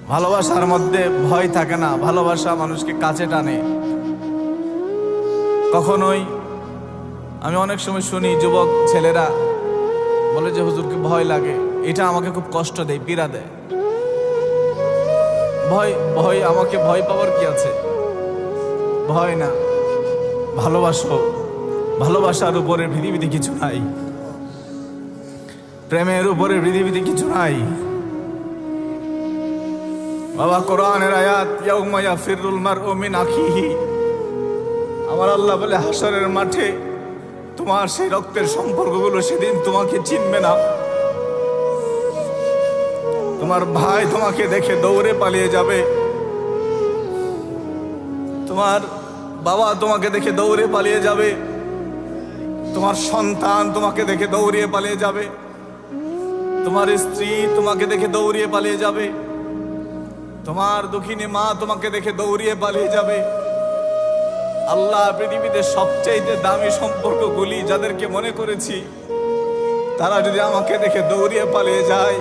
ভালোবাসার মধ্যে ভয় থাকে না, ভালোবাসা মানুষকে কাছে টানে। কখনোই আমি অনেক সময় শুনি যুবক ছেলেরা বলে যে হুজুরকে ভয় লাগে, এটা আমাকে খুব কষ্ট দেয়, পীড়া দেয়। ভয় ভয় আমাকে ভয় পাওয়ার কি আছে? ভয় না, ভালোবাসো। ভালোবাসার উপরে পৃথিবীতে কিছু নাই, প্রেমের উপরে পৃথিবীতে কিছু নাই। বাবা, কোরআনের আয়াত ইয়াউমা ইয়াফিরুল মারউ মিন আখিহি, আমার আল্লাহ বলে হাসরের মাঠে তোমার সেই রক্তের সম্পর্কগুলো সেদিন তোমাকে চিনবে না। তোমার ভাই তোমাকে দেখে দৌড়ে পালিয়ে যাবে, তোমার বাবা তোমাকে দেখে দৌড়ে পালিয়ে যাবে, তোমার সন্তান তোমাকে দেখে দৌড়িয়ে পালিয়ে যাবে, তোমার স্ত্রী তোমাকে দেখে দৌড়িয়ে পালিয়ে যাবে, তোমার দুঃখিনী মা তোমাকে দেখে দৌড়িয়ে পালিয়ে যাবে। আল্লাহ পৃথিবীতে সবচেয়ে দামি সম্পর্কগুলি যাদেরকে মনে করেছি, তারা যদি আমাকে দেখে দৌড়িয়ে পালিয়ে যায়,